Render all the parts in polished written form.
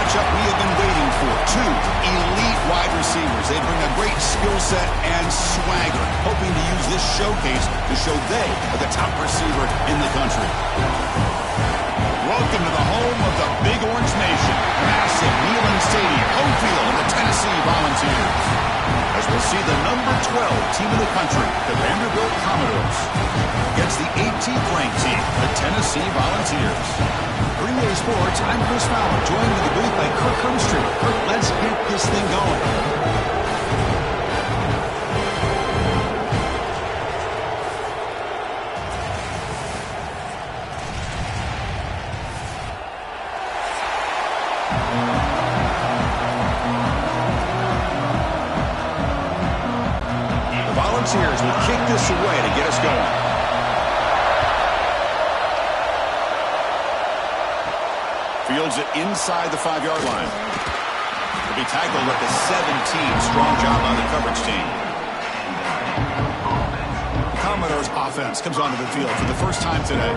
matchup we have been waiting for. Two elite wide receivers. They bring a great skill set and swagger, hoping to use this showcase to show they are the top receiver in the country. Welcome to the home of the Big Orange Nation. Massive Neyland Stadium, home field of the Tennessee Volunteers. As we'll see the number 12 team in the country, the Vanderbilt Commodores, against the 18th ranked team, the Tennessee Volunteers. For EA Sports, I'm Chris Fowler, joined in the booth by Kirk Hermstreet. Kirk, let's get this thing going. Volunteers will kick this away to get us going. Fields it inside the 5-yard line. He'll be tackled at the 17. Strong job by the coverage team. The Commodores offense comes onto the field for the first time today.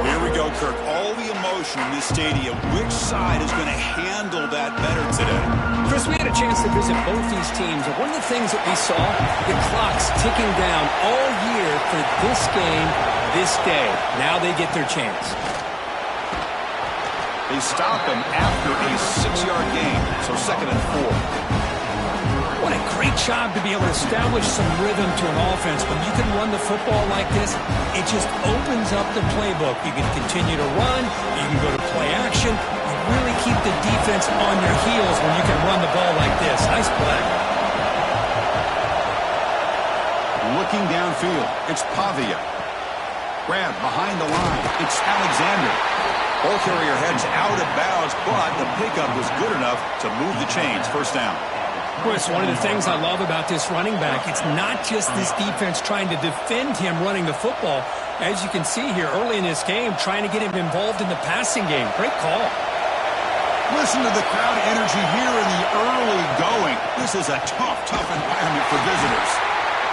Here we go, Kirk. All the emotion in this stadium. Which side is going to handle that better today? Chris, we had a chance to visit both these teams, and one of the things that we saw, the clock's ticking down all year for this game, this day. Now they get their chance. They stop him after a 6-yard gain, so 2nd and 4. What a great job to be able to establish some rhythm to an offense. When you can run the football like this, it just opens up the playbook. You can continue to run, you can go to play action. You really keep the defense on your heels when you can run the ball like this. Nice play. Looking downfield, it's Pavia. Grab behind the line, it's Alexander. Ball carrier heads out of bounds, but the pickup was good enough to move the chains. First down. Chris, one of the things I love about this running back, it's not just this defense trying to defend him running the football. As you can see here early in this game, trying to get him involved in the passing game. Great call. Listen to the crowd energy here in the early going. This is a tough environment for visitors.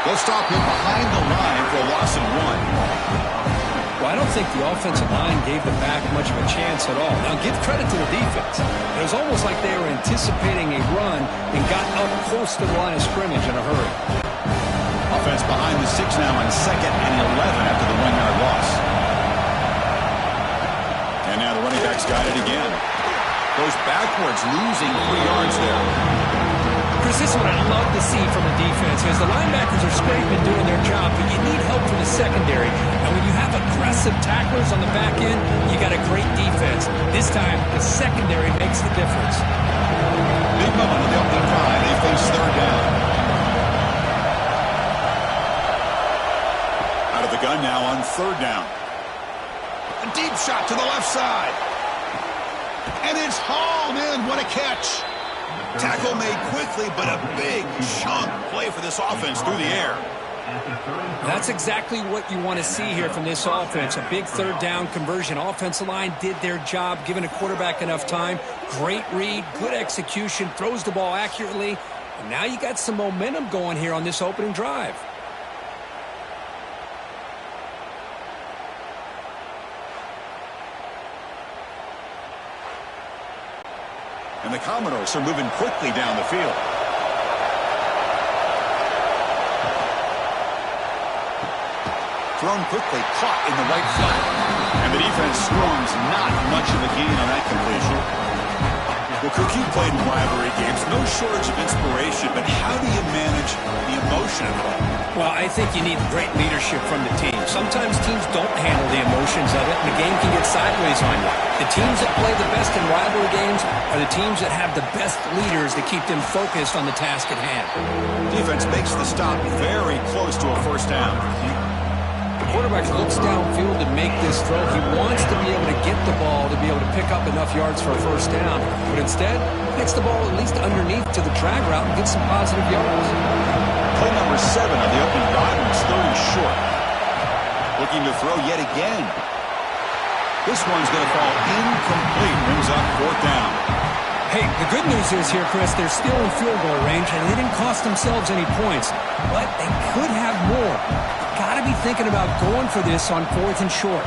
They'll stop him behind the line for a loss of 1. Well, I don't think the offensive line gave the back much of a chance at all. Now, give credit to the defense. It was almost like they were anticipating a run and got up close to the line of scrimmage in a hurry. Offense behind the 6 now on 2nd and 11 after the 1-yard loss. And now the running back's got it again. Goes backwards, losing 3 yards there. Chris, this is what I love to see from the defense, as the linebackers are scraping doing their job, but you need help from the secondary. And when you have aggressive tacklers on the back end, you got a great defense. This time, the secondary makes the difference. Big moment of the opening drive. They face 3rd down. Out of the gun now on 3rd down. A deep shot to the left side. And it's hauled in. What a catch. Tackle made quickly, but a big chunk play for this offense through the air. That's exactly what you want to see here from this offense. A big 3rd down conversion. Offensive line did their job, giving a quarterback enough time. Great read, good execution, throws the ball accurately. And now you got some momentum going here on this opening drive. And the Commodores are moving quickly down the field. Thrown quickly, caught in the right flat. And the defense storms not much of a gain on that completion. Well, Cook, you played in rivalry games. No shortage of inspiration, but how do you manage the emotion of it all? Well, I think you need great leadership from the team. Sometimes teams don't handle the emotions of it, and the game can get sideways on you. The teams that play the best in rivalry games are the teams that have the best leaders to keep them focused on the task at hand. Defense makes the stop very close to a 1st down. The quarterback looks downfield to make this throw. He wants to be able to get the ball to be able to pick up enough yards for a 1st down. But instead, gets the ball at least underneath to the drag route and gets some positive yards. Play number 7 on the opening drive was 3rd and short. Looking to throw yet again. This one's going to fall incomplete. Brings up 4th down. Hey, the good news is here, Chris, they're still in field goal range, and they didn't cost themselves any points. But they could have more. Got to be thinking about going for this on 4th and short.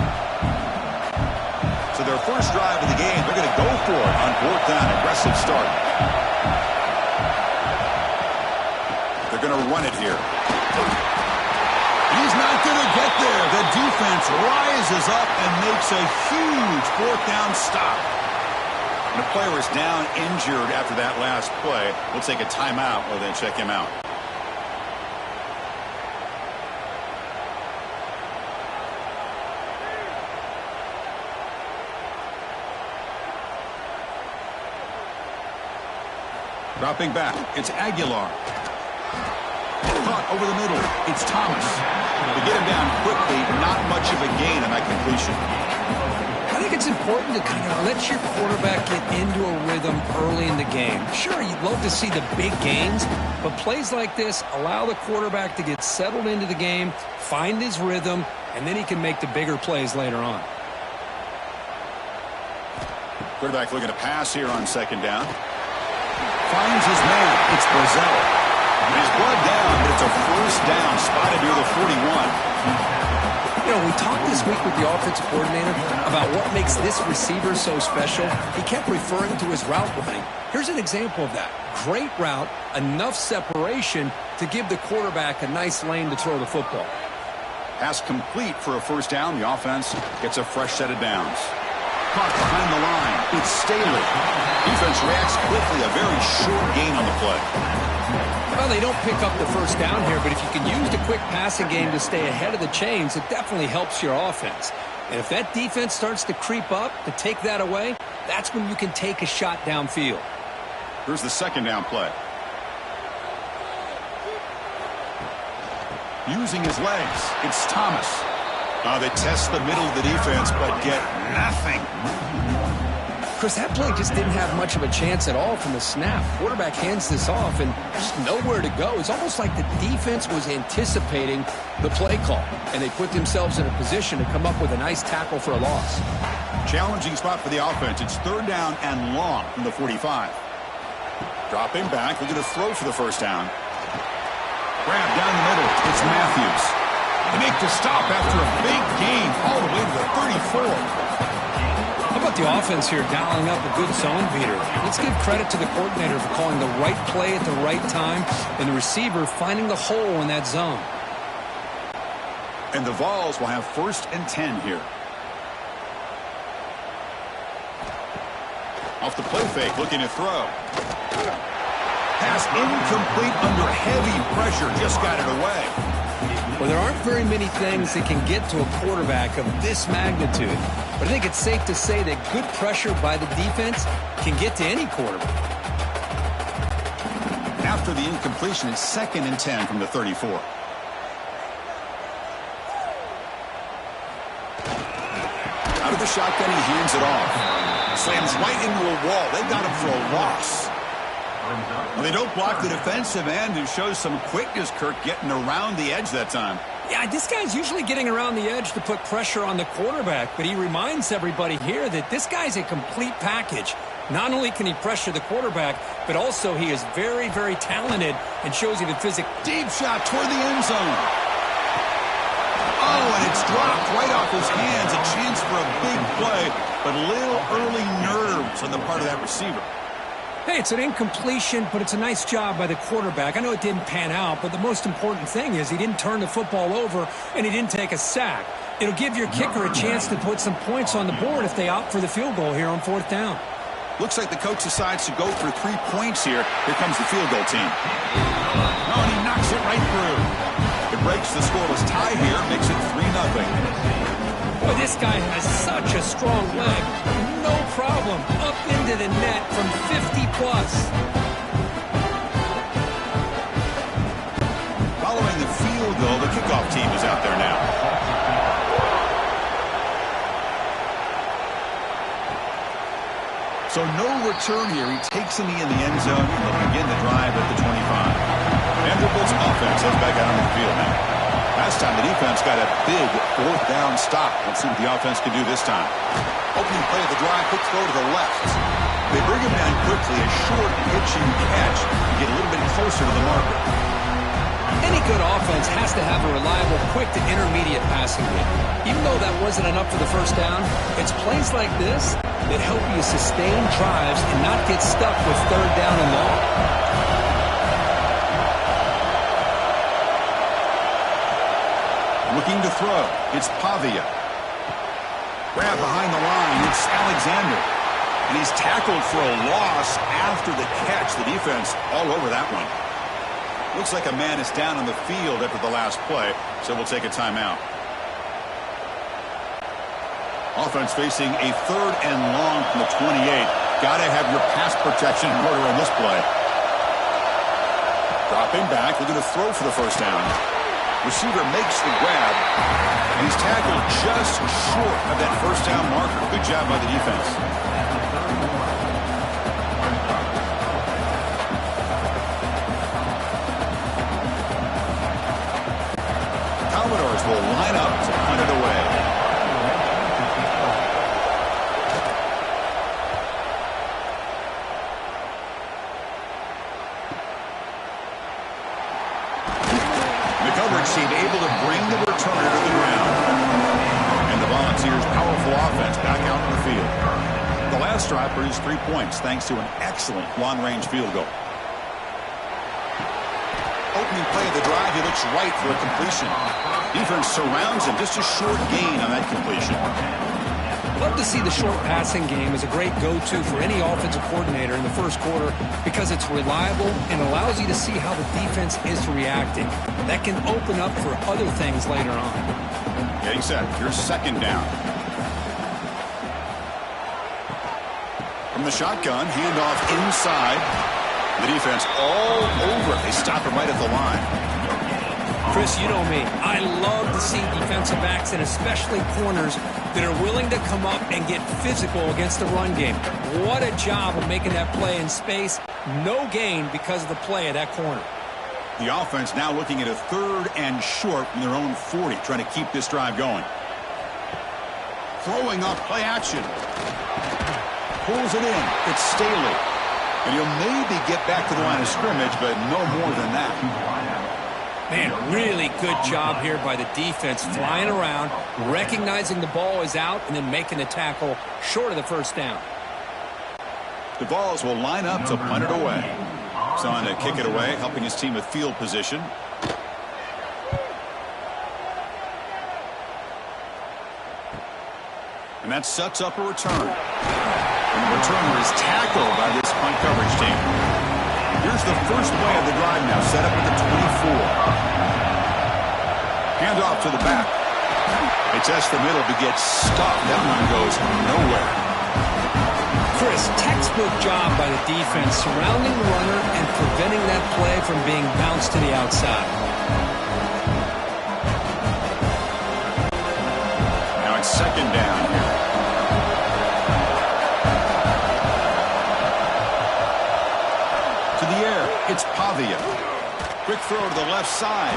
So their first drive of the game, they're going to go for it on 4th down. Aggressive start. They're going to run it here. He's not going to get there. The defense rises up and makes a huge 4th down stop. And the player is down injured after that last play. We'll take a timeout while they check him out. Dropping back, it's Aguilar. Caught over the middle, it's Thomas. To get him down quickly, not much of a gain on that completion. I think it's important to kind of let your quarterback get into a rhythm early in the game. Sure, you'd love to see the big gains, but plays like this allow the quarterback to get settled into the game, find his rhythm, and then he can make the bigger plays later on. Quarterback looking to pass here on 2nd down. Finds his man. It's Brazil. He's brought down, but it's a 1st down spotted near the 41. You know, we talked this week with the offensive coordinator about what makes this receiver so special. He kept referring to his route running. Here's an example of that. Great route, enough separation to give the quarterback a nice lane to throw the football. Pass complete for a 1st down. The offense gets a fresh set of downs. Caught behind the line. It's Staley. Defense reacts quickly. A very short gain on the play. Well, they don't pick up the 1st down here, but if you can use the quick passing game to stay ahead of the chains, it definitely helps your offense. And if that defense starts to creep up to take that away, that's when you can take a shot downfield. Here's the 2nd down play. Using his legs, it's Thomas. They test the middle of the defense, but get nothing. Chris, that play just didn't have much of a chance at all from the snap. Quarterback hands this off, and just nowhere to go. It's almost like the defense was anticipating the play call, and they put themselves in a position to come up with a nice tackle for a loss. Challenging spot for the offense. It's 3rd down and long from the 45. Dropping back, looking to throw for the 1st down. Grab down the middle. It's Matthews. They make the stop after a big gain all the way to the 34. How about the offense here dialing up a good zone beater? Let's give credit to the coordinator for calling the right play at the right time and the receiver finding the hole in that zone. And the Vols will have 1st and 10 here. Off the play fake, looking to throw. Pass incomplete under heavy pressure, just got it away. Well, there aren't very many things that can get to a quarterback of this magnitude. But I think it's safe to say that good pressure by the defense can get to any quarterback. After the incompletion, it's 2nd and 10 from the 34. Out of the shotgun, he hands it off. Slams right into a wall. They got him for a loss. Well, they don't block the defensive end, who shows some quickness, Kirk, getting around the edge that time. Yeah, this guy's usually getting around the edge to put pressure on the quarterback, but he reminds everybody here that this guy's a complete package. Not only can he pressure the quarterback, but also he is very, very talented and shows you the physics. Deep shot toward the end zone. Oh, and it's dropped right off his hands. A chance for a big play, but little early nerves on the part of that receiver. Hey, it's an incompletion, but it's a nice job by the quarterback. I know it didn't pan out, but the most important thing is he didn't turn the football over and he didn't take a sack. It'll give your kicker a chance to put some points on the board if they opt for the field goal here on 4th down. Looks like the coach decides to go for 3 points here. Here comes the field goal team. Oh, and he knocks it right through. It breaks the scoreless tie here, makes it 3-0. Boy, this guy has such a strong leg. No problem. Up into the net from 50+. Following the field goal, the kickoff team is out there now. So no return here. He takes a knee in the end zone. They'll begin the drive at the 25. Vanderbilt's offense heads back out on the field now. Last time the defense got a big 4th down stop. Let's see what the offense can do this time. Opening play of the drive, quick throw to the left. They bring him down quickly, a short pitching catch to get a little bit closer to the marker. Any good offense has to have a reliable, quick to intermediate passing game. Even though that wasn't enough for the first down, it's plays like this that help you sustain drives and not get stuck with third down and long. Looking to throw. It's Pavia. Grab behind the line. It's Alexander. And he's tackled for a loss after the catch. The defense all over that one. Looks like a man is down on the field after the last play, so we'll take a timeout. Offense facing a third and long from the 28. Got to have your pass protection in order on this play. Dropping back, looking to throw for the first down. Receiver makes the grab, and he's tackled just short of that first down marker. Good job by the defense. Commodores will line up to punt it away. The coverage team able to bring the returner to the ground. And the Volunteers' powerful offense back out in the field. The last drive produced 3 points thanks to an excellent long-range field goal. Opening play of the drive, he looks right for a completion. Defense surrounds him, just a short gain on that completion. Love to see the short passing game as a great go-to for any offensive coordinator in the first quarter because it's reliable and allows you to see how the defense is reacting. That can open up for other things later on. Getting set. Here's second down. From the shotgun, handoff inside. The defense all over it. They stop him right at the line. Chris, you know me. I love to see defensive backs and especially corners that are willing to come up and get physical against the run game. What a job of making that play in space. No gain because of the play of that corner. The offense now looking at a third and short from their own 40, trying to keep this drive going. Throwing off play action. Pulls it in. It's Staley. And he'll maybe get back to the line of scrimmage, but no more than that. Man, really good job here by the defense, flying around, recognizing the ball is out, and then making the tackle short of the first down. The Vols will line up to punt it away. He's on to kick it away, helping his team with field position. And that sets up a return. And the returner is tackled by this punt coverage team. Here's the first play of the drive now, set up at the 24. Hand off to the back. They test the middle, but gets stuck. That one goes nowhere. Chris, textbook job by the defense, surrounding the runner and preventing that play from being bounced to the outside. Now it's second down here. It's Pavia. Quick throw to the left side.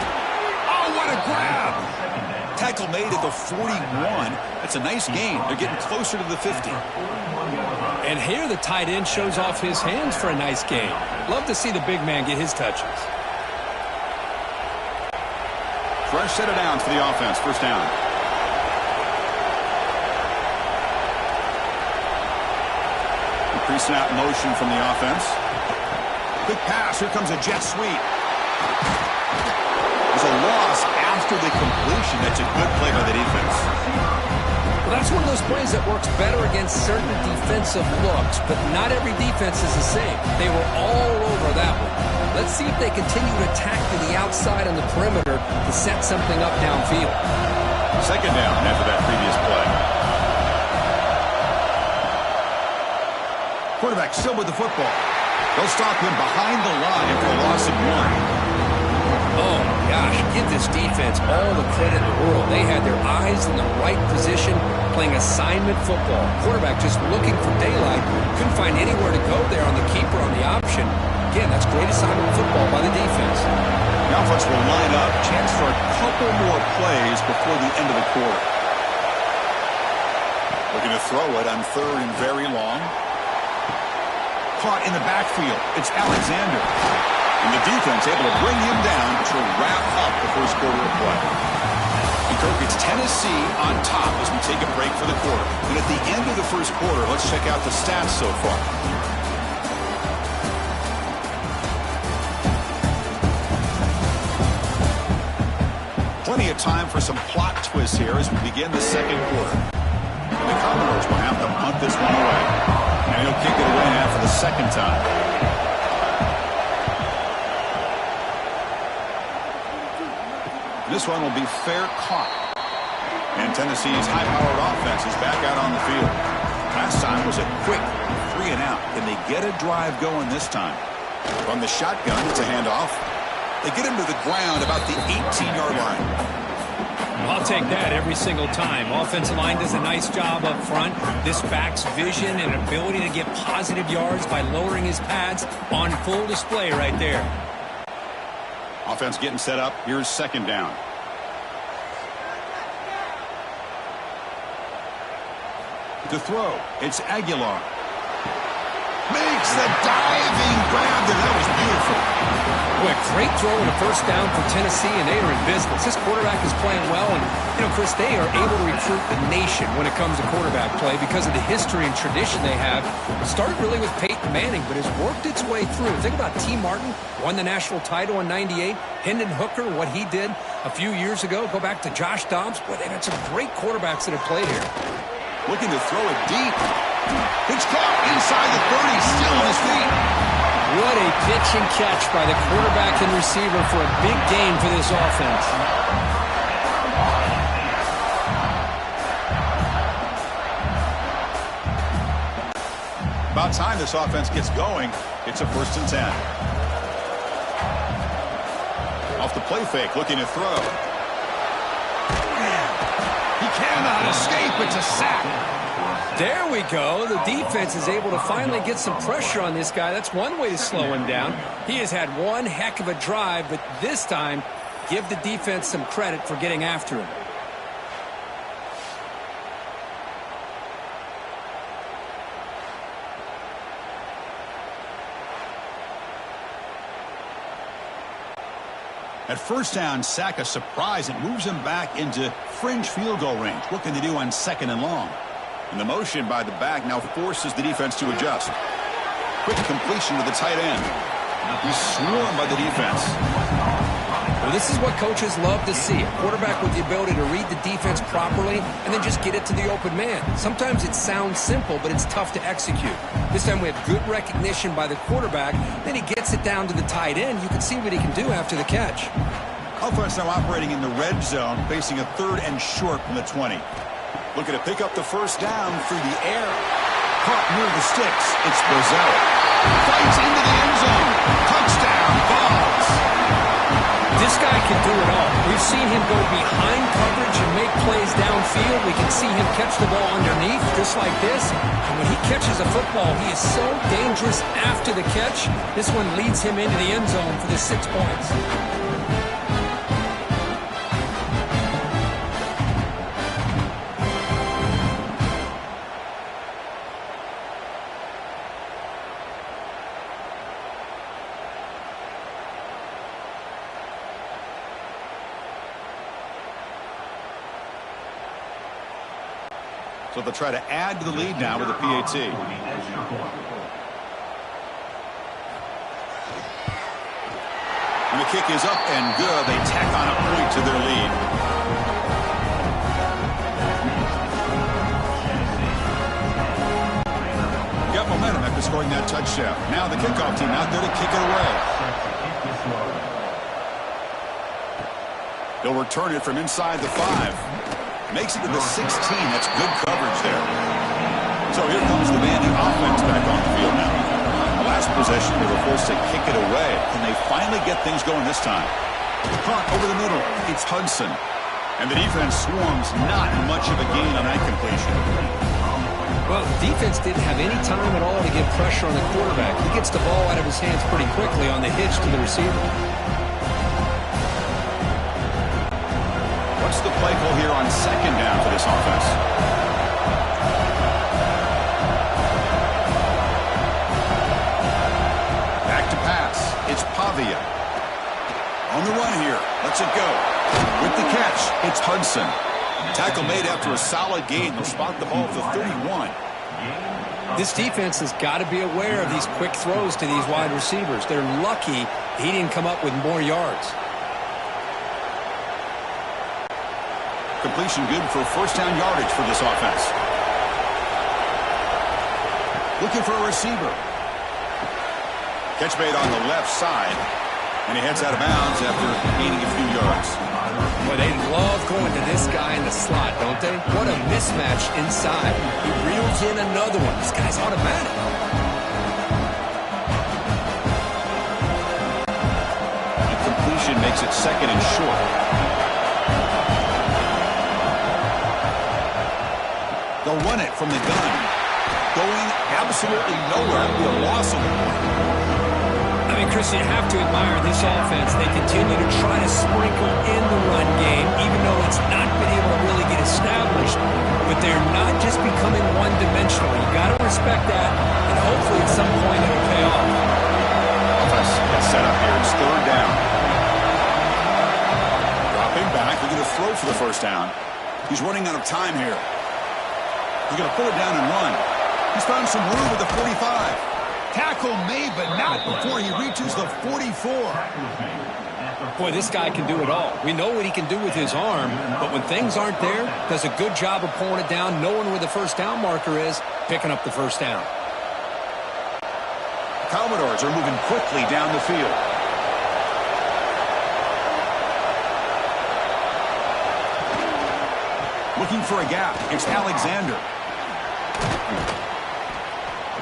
Oh, what a grab! Tackle made at the 41. That's a nice gain. They're getting closer to the 50. And here the tight end shows off his hands for a nice gain. Love to see the big man get his touches. Fresh set of downs for the offense. First down. Increasing out motion from the offense. Quick pass. Here comes a jet sweep. There's a loss after the completion. That's a good play by the defense. Well, that's one of those plays that works better against certain defensive looks, but not every defense is the same. They were all over that one. Let's see if they continue to attack to the outside on the perimeter to set something up downfield. Second down after that previous play. Quarterback still with the football. They'll stop him behind the line for a loss of 1. Oh, my gosh. Give this defense all the credit in the world. They had their eyes in the right position, playing assignment football. Quarterback just looking for daylight. Couldn't find anywhere to go there on the keeper on the option. Again, that's great assignment football by the defense. The offense will line up. Chance for a couple more plays before the end of the quarter. Looking to throw it on third and very long. Caught in the backfield. It's Alexander. And the defense able to bring him down to wrap up the first quarter of play. And Kirk, it's Tennessee on top as we take a break for the quarter. And at the end of the first quarter, let's check out the stats so far. Plenty of time for some plot twists here as we begin the second quarter. And the Commodores will have to punt this one away. And he'll kick it away now for the second time. This one will be fair caught. And Tennessee's high-powered offense is back out on the field. Last time was a quick 3 and out. Can they get a drive going this time? From the shotgun, it's a handoff. They get him to the ground about the 18-yard line. I'll take that every single time. Offensive line does a nice job up front. This back's vision and ability to get positive yards by lowering his pads on full display right there. Offense getting set up. Here's second down. To throw, it's Aguilar. Makes the diving grab there. That was beautiful. Boy, great throw and a first down for Tennessee, and they are in business. This quarterback is playing well, and, you know, Chris, they are able to recruit the nation when it comes to quarterback play because of the history and tradition they have. It started really with Peyton Manning, but has worked its way through. Think about T. Martin, won the national title in '98. Hendon Hooker, what he did a few years ago. Go back to Josh Dobbs. Boy, they've had some great quarterbacks that have played here. Looking to throw it deep. It's caught inside the 30, still on his feet. What a pitch and catch by the quarterback and receiver for a big gain for this offense. About time this offense gets going. It's a 1st and 10. Off the play fake, looking to throw. He cannot escape. It's a sack. There we go. The defense is able to finally get some pressure on this guy. That's one way to slow him down. He has had one heck of a drive, but this time, give the defense some credit for getting after him. At first down, sack a surprise. It moves him back into fringe field goal range. What can they do on 2nd and long? And the motion by the back now forces the defense to adjust. Quick completion to the tight end. He's swarmed by the defense. Well, this is what coaches love to see. A quarterback with the ability to read the defense properly and then just get it to the open man. Sometimes it sounds simple, but it's tough to execute. This time we have good recognition by the quarterback. Then he gets it down to the tight end. You can see what he can do after the catch. Offense now operating in the red zone, facing a 3rd and short from the 20. Looking to pick up the first down through the air. Caught near the sticks. It's Brazil. Fights into the end zone. Touchdown, Vols. This guy can do it all. We've seen him go behind coverage and make plays downfield. We can see him catch the ball underneath, just like this. And when he catches a football, he is so dangerous after the catch. This one leads him into the end zone for the 6 points. So they'll try to add to the lead now with a PAT. And the kick is up and good. They tack on a point to their lead. Got momentum after scoring that touchdown. Now the kickoff team out there to kick it away. They'll return it from inside the 5. Makes it to the 16. That's good coverage there. So here comes the Vandy offense back on the field now. The last possession, they were forced to kick it away. Can they finally get things going this time? Caught over the middle. It's Hudson. And the defense swarms. Not much of a gain on that completion. Well, the defense didn't have any time at all to get pressure on the quarterback. He gets the ball out of his hands pretty quickly on the hitch to the receiver. What's the play call here on 2nd down for this offense? Back to pass. it's Pavia. On the run here. Lets it go. With the catch, it's Hudson. Tackle made after a solid gain. They'll spot the ball at the 31. This defense has got to be aware of these quick throws to these wide receivers. They're lucky he didn't come up with more yards. Completion good for first down yardage for this offense. Looking for a receiver. Catch made on the left side. And he heads out of bounds after gaining a few yards. Boy, they love going to this guy in the slot, don't they? What a mismatch inside. He reels in another one. This guy's automatic. The completion makes it second and short. They'll run it from the gun. Going absolutely nowhere. It'll be a loss of the point. I mean, Chris, you have to admire this offense. They continue to try to sprinkle in the run game, even though it's not been able to really get established. But they're not just becoming one-dimensional. You got to respect that, and hopefully at some point it'll pay off. Offense gets set up here. It's third down. Dropping back. They're going to throw for the first down. He's running out of time here. He's going to pull it down and run. He's found some room at the 45. Tackle made, but not before he reaches the 44. Boy, this guy can do it all. We know what he can do with his arm, but when things aren't there, does a good job of pulling it down, knowing where the first down marker is, picking up the first down. Commodores are moving quickly down the field. Looking for a gap. It's Alexander.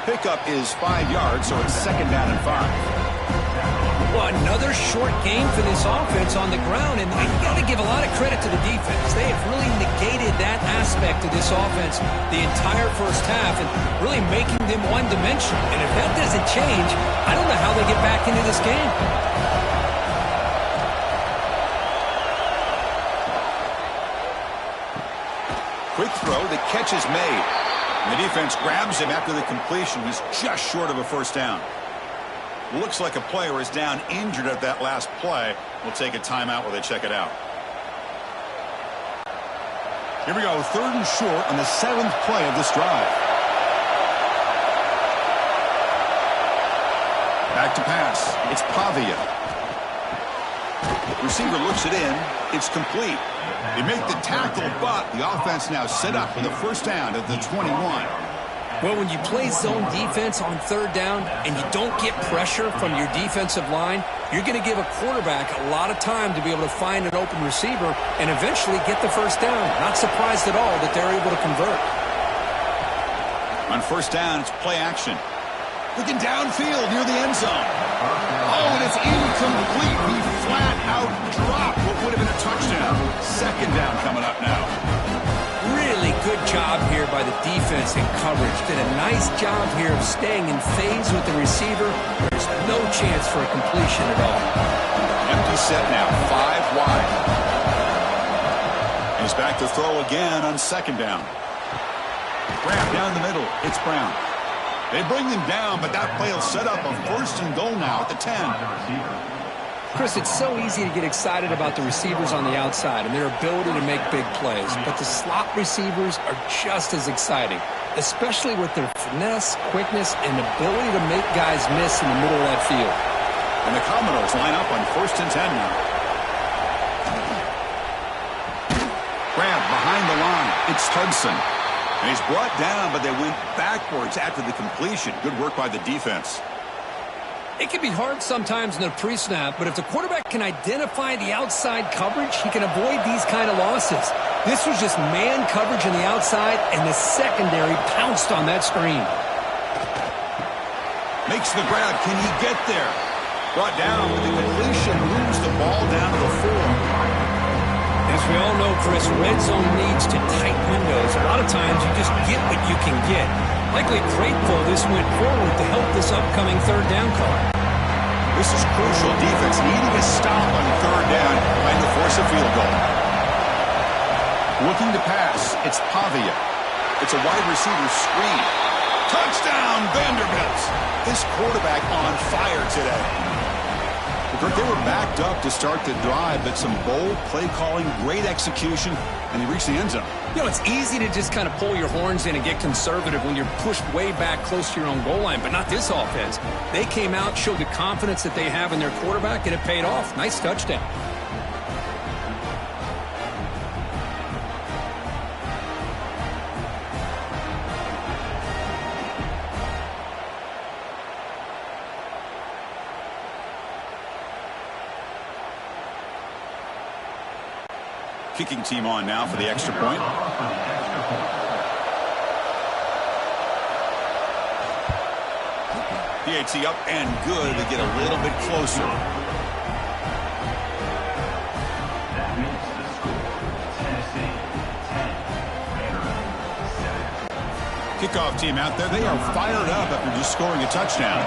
Pickup is 5 yards, so it's second down and 5. Well, another short game for this offense on the ground, and you got to give a lot of credit to the defense. They have really negated that aspect of this offense the entire first half and really making them one-dimensional. And if that doesn't change, I don't know how they get back into this game. Quick throw, the catch is made. And the defense grabs him after the completion. He's just short of a first down. Looks like a player is down injured at that last play. We'll take a timeout while they check it out. Here we go, third and short on the 7th play of this drive. Back to pass. It's Pavia. Receiver looks it in. It's complete. They make the tackle, but the offense now set up for the first down at the 21. Well, when you play zone defense on third down and you don't get pressure from your defensive line, you're going to give a quarterback a lot of time to be able to find an open receiver and eventually get the first down. Not surprised at all that they're able to convert. On first down, it's play action. Looking downfield near the end zone. Oh, and it's incomplete. He flat out dropped what would have been a touchdown. Second down coming up now. Really good job here by the defense in coverage. Did a nice job here of staying in phase with the receiver. There's no chance for a completion at all. Empty set now, 5 wide. And he's back to throw again on second down. Grab down the middle. It's Brown. They bring them down, but that play will set up a first and goal now at the 10. Chris, it's so easy to get excited about the receivers on the outside and their ability to make big plays, but the slot receivers are just as exciting, especially with their finesse, quickness, and ability to make guys miss in the middle of that field. And the Commodores line up on first and 10 now. Grab behind the line. It's Hudson. And he's brought down, but they went backwards after the completion. Good work by the defense. It can be hard sometimes in a pre-snap, but if the quarterback can identify the outside coverage, he can avoid these kind of losses. This was just man coverage on the outside, and the secondary pounced on that screen. Makes the grab. Can he get there? Brought down, but the completion moves the ball down to the 4. As we all know, Chris, red zone needs to tight windows. A lot of times you just get what you can get. Likely grateful this went forward to help this upcoming third down call. This is crucial. Defense needing a stop on third down, trying to force a field goal. Looking to pass. It's Pavia. It's a wide receiver screen. Touchdown, Vanderbilt. This quarterback on fire today. Kirk, they were backed up to start the drive, but some bold play calling, great execution, and they reached the end zone. You know, it's easy to just kind of pull your horns in and get conservative when you're pushed way back close to your own goal line, but not this offense. They came out, showed the confidence that they have in their quarterback, and it paid off. Nice touchdown. Kicking team on now for the extra point. PAT up and good to get a little bit closer. Kickoff team out there. They are fired up after just scoring a touchdown.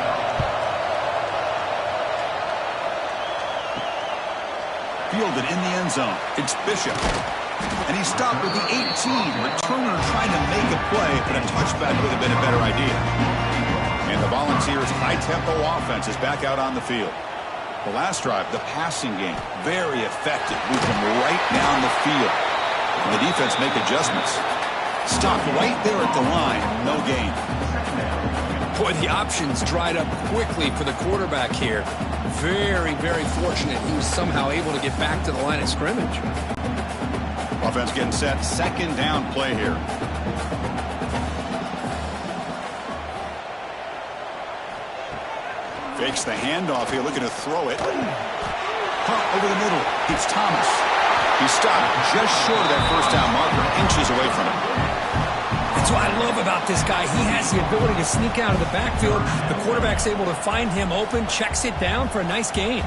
Fielded in the end zone. It's Bishop. And he stopped with the 18. Returner trying to make a play, but a touchback would have been a better idea. And the Volunteers' high-tempo offense is back out on the field. The last drive, the passing game, very effective. Moved them right down the field. And the defense make adjustments. Stopped right there at the line. No gain. Boy, the options dried up quickly for the quarterback here. Very, very fortunate he was somehow able to get back to the line of scrimmage. Offense getting set. Second down play here. Fakes the handoff here, looking to throw it. Punt over the middle. It's Thomas. He stopped just short of that first down marker, inches away from it. That's what I love about this guy. He has the ability to sneak out of the backfield. The quarterback's able to find him open, checks it down for a nice gain.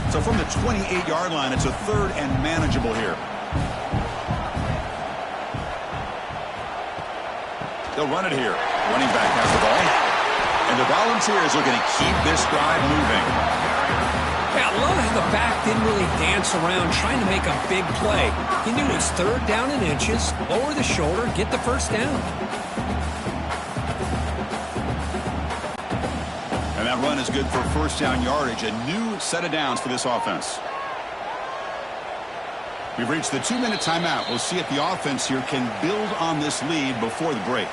So from the 28-yard line, it's a third and manageable here. They'll run it here. Running back has the ball. And the Volunteers looking to keep this drive moving. Yeah, I love how the back didn't really dance around trying to make a big play. He knew it was third down in inches, lower the shoulder, get the first down. And that run is good for first down yardage. A new set of downs for this offense. We've reached the 2-minute timeout. We'll see if the offense here can build on this lead before the break.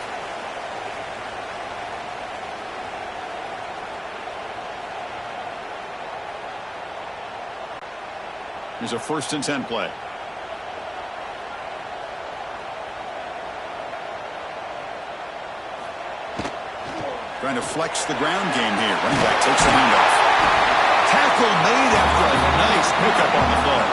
Here's a 1st and 10 play. Trying to flex the ground game here. Running back takes the handoff. Tackle made after a nice pickup on the play.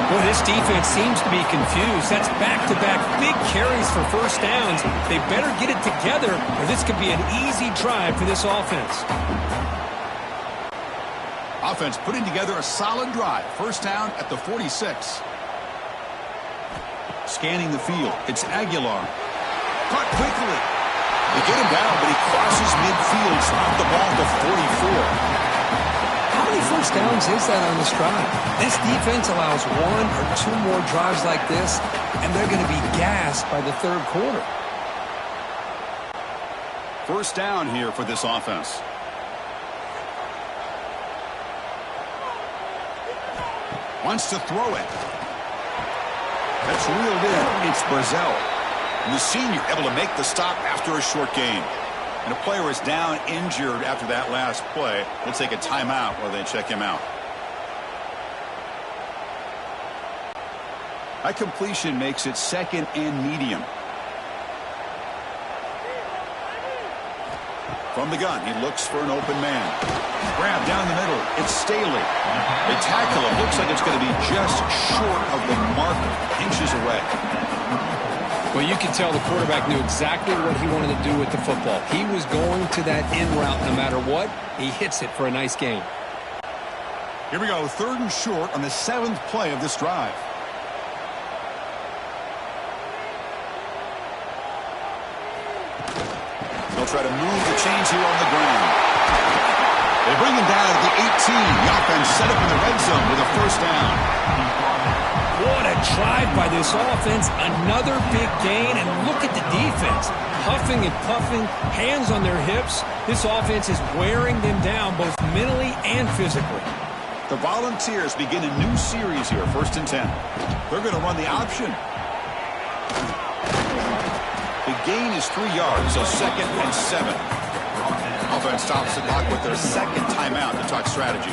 Boy, this defense seems to be confused. That's back-to-back big carries for first downs. They better get it together, or this could be an easy drive for this offense. Offense putting together a solid drive. First down at the 46. Scanning the field. It's Aguilar. Caught quickly. They get him down, but he crosses midfield. Stop the ball at the 44. How many first downs is that on this drive? This defense allows 1 or 2 more drives like this, and they're going to be gassed by the third quarter. First down here for this offense. Wants to throw it. That's reeled in. It's Brazel. And the senior able to make the stop after a short gain. And a player is down injured after that last play. We'll take a timeout while they check him out. That completion makes it 2nd and medium. From the gun, he looks for an open man. Grab down the middle. It's Staley. They tackle him. Looks like it's going to be just short of the marker, inches away. Well, you can tell the quarterback knew exactly what he wanted to do with the football. He was going to that in route no matter what. He hits it for a nice gain. Here we go, 3rd and short on the 7th play of this drive. They'll try to move the chains here on the ground. They bring him down at the 18. The offense set up in the red zone with a first down. What a drive by this offense. Another big gain, and look at the defense. Huffing and puffing, hands on their hips. This offense is wearing them down both mentally and physically. The Volunteers begin a new series here, 1st and 10. They're going to run the option. The gain is 3 yards, so 2nd and 7. Offense stops the clock with their second timeout to talk strategy.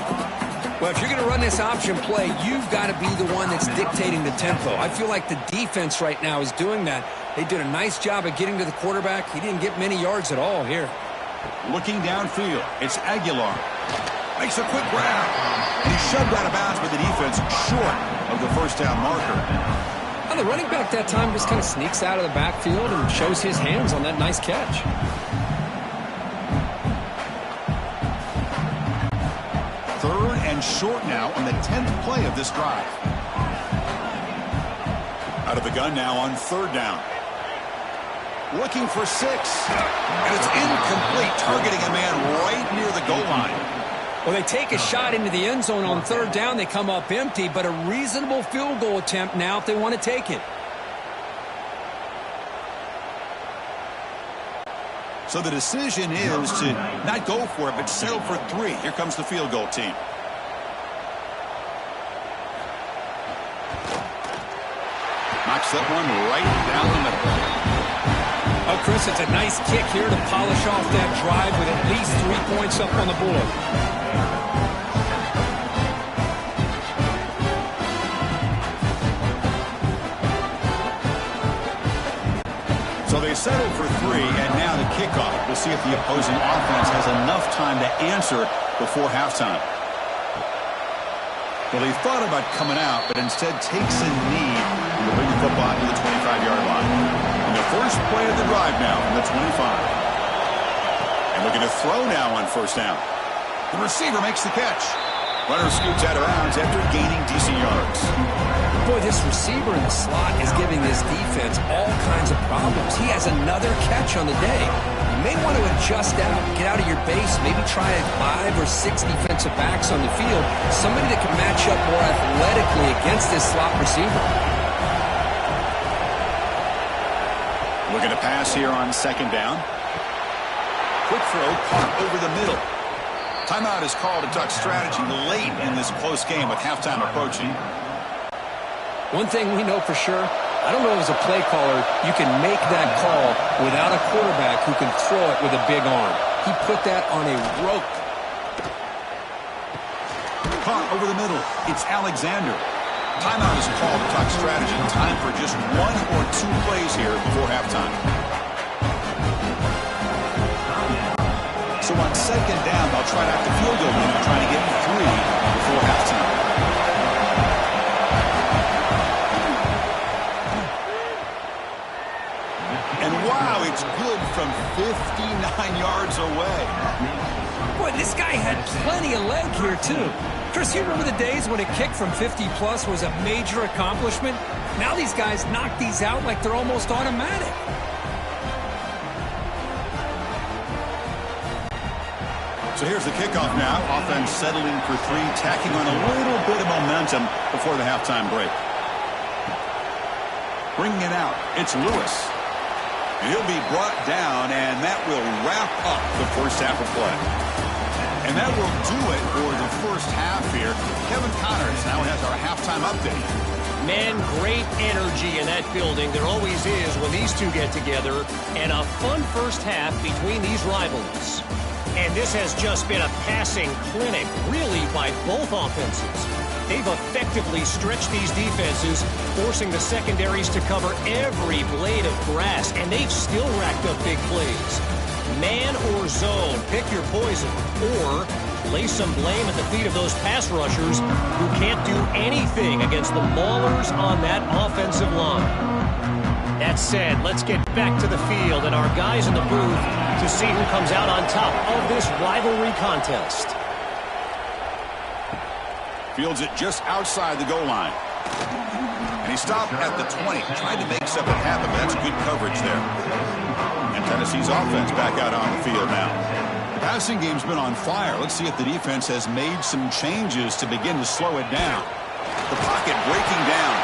Well, if you're going to run this option play, you've got to be the one that's dictating the tempo. I feel like the defense right now is doing that. They did a nice job of getting to the quarterback. He didn't get many yards at all here. Looking downfield, it's Aguilar. Makes a quick grab. And he's shoved out of bounds by the defense short of the first down marker. Well, the running back that time just kind of sneaks out of the backfield and shows his hands on that nice catch. Third and short now on the 10th play of this drive. Out of the gun now on 3rd down. Looking for 6. And it's incomplete, targeting a man right near the goal line. Well, they take a shot into the end zone on 3rd down. They come up empty, but a reasonable field goal attempt now if they want to take it. So the decision is to not go for it, but settle for 3. Here comes the field goal team. Knocks that one right down the middle. Oh, Chris, it's a nice kick here to polish off that drive with at least 3 points up on the board. So they settle for 3, and now the kickoff. We'll see if the opposing offense has enough time to answer before halftime. Well, they thought about coming out, but instead takes a knee to bring the football to the 25-yard line. And the first play of the drive now from the 25. And looking to throw now on 1st down. The receiver makes the catch. Runner scoots out of bounds after gaining decent yards. Boy, this receiver in the slot is giving this defense all kinds of problems. He has another catch on the day. You may want to adjust out, get out of your base, maybe try 5 or 6 defensive backs on the field, somebody that can match up more athletically against this slot receiver. Looking to pass here on 2nd down. Quick throw, caught over the middle. Timeout is called to talk strategy late in this close game with halftime approaching. One thing we know for sure, I don't know as a play caller, you can make that call without a quarterback who can throw it with a big arm. He put that on a rope. Caught over the middle. It's Alexander. Timeout is called to talk strategy. Time for just 1 or 2 plays here before halftime. So on 2nd down, they'll try out the field goal unit, trying to get 3 before halftime. And wow, it's good from 59 yards away. Boy, this guy had plenty of leg here, too. Chris, you remember the days when a kick from 50-plus was a major accomplishment? Now these guys knock these out like they're almost automatic. So here's the kickoff now. Offense settling for 3, tacking on a little bit of momentum before the halftime break. Bringing it out, it's Lewis. And he'll be brought down, and that will wrap up the first half of play. And that will do it for the first half here. Kevin Connors now has our halftime update. Man, great energy in that building. There always is when these two get together. And a fun first half between these rivals. And this has just been a passing clinic, really, by both offenses. They've effectively stretched these defenses, forcing the secondaries to cover every blade of grass, and they've still racked up big plays. Man or zone, pick your poison, or lay some blame at the feet of those pass rushers who can't do anything against the maulers on that offensive line. That said, let's get back to the field and our guys in the booth to see who comes out on top of this rivalry contest. Fields it just outside the goal line. And he stopped at the 20, tried to make something happen, but that's good coverage there. And Tennessee's offense back out on the field now. The passing game's been on fire. Let's see if the defense has made some changes to begin to slow it down. The pocket breaking down.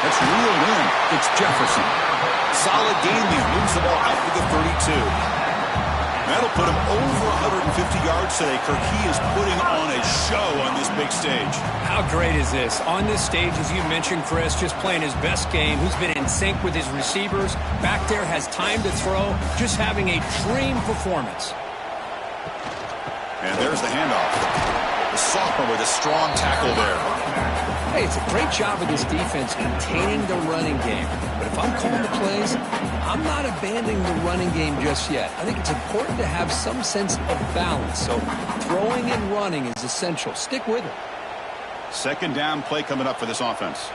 It's reeled in. It's Jefferson. Solid game there. Moves the ball out to the 32. That'll put him over 150 yards today. Kirk, he is putting on a show on this big stage. How great is this? On this stage, as you mentioned, Chris, just playing his best game. He's been in sync with his receivers. Back there, has time to throw. Just having a dream performance. And there's the handoff. The sophomore with a strong tackle there. Hey, it's a great job of this defense containing the running game. But if I'm calling the plays, I'm not abandoning the running game just yet. I think it's important to have some sense of balance. So throwing and running is essential. Stick with it. Second down play coming up for this offense.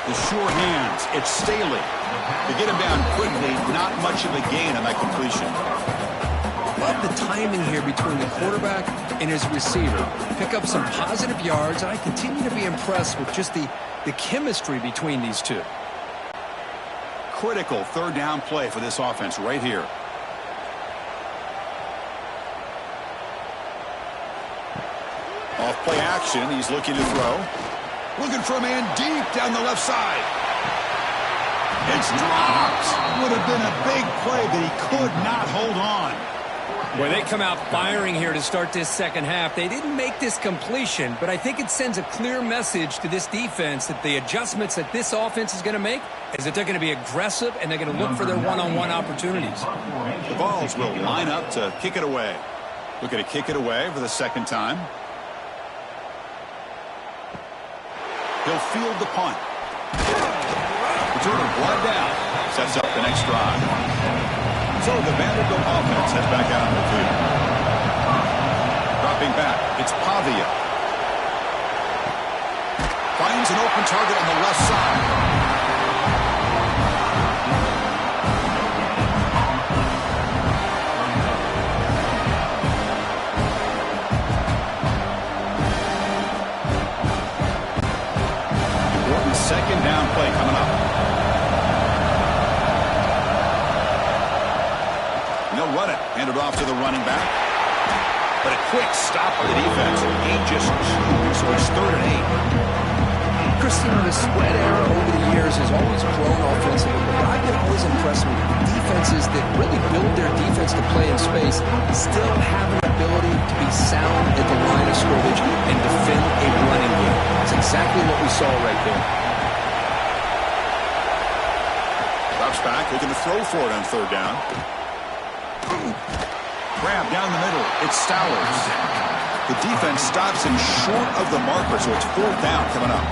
The sure hands. It's Staley. To get him down quickly, not much of a gain on that completion. Love the timing here between the quarterback and his receiver. Pick up some positive yards, and I continue to be impressed with just the chemistry between these two. Critical third down play for this offense right here. Off play action. He's looking to throw. Looking for a man deep down the left side. It's dropped. Would have been a big play, but he could not hold on. Boy, they come out firing here to start this second half. They didn't make this completion, but I think it sends a clear message to this defense that the adjustments that this offense is going to make is that they're going to be aggressive and they're going to look for their one-on-one opportunities. The Vols will line up to kick it away. Looking to kick it away for the second time. He'll field the punt. Returner blood down. Sets up the next drive. So the Vanderbilt offense heads back out on the field. Dropping back, it's Pavia. Finds an open target on the left side. Important second down play coming up. They'll run it. Hand it off to the running back. But a quick stop by the defense. He just chewed, so it's 3rd and 8. Chris, the spread era over the years has always grown offensively, but I've been always impressed with defenses that really build their defense to play in space, still have an ability to be sound at the line of scrimmage and defend a running game. That's exactly what we saw right there. Drops back, looking to throw for it on 3rd down. Grab down the middle. It's Stowers. The defense stops him short of the marker, so it's 4th down coming up.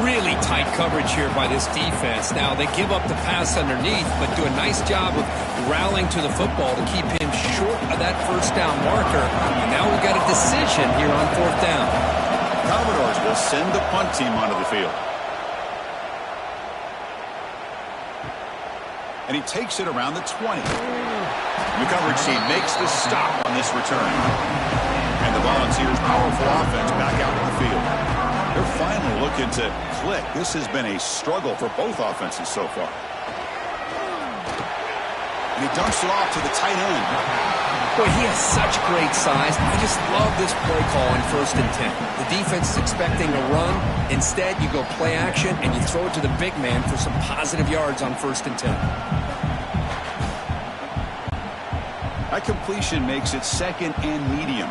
Really tight coverage here by this defense. Now, they give up the pass underneath, but do a nice job of rallying to the football to keep him short of that 1st down marker. And now we've got a decision here on 4th down. Commodores will send the punt team onto the field. And he takes it around the 20. The coverage team makes the stop on this return. And the Volunteers' powerful offense back out on the field. They're finally looking to click. This has been a struggle for both offenses so far. And he dumps it off to the tight end. Boy, he has such great size. I just love this play call on 1st and 10. The defense is expecting a run. Instead, you go play action, and you throw it to the big man for some positive yards on 1st and 10. That completion makes it 2nd and medium.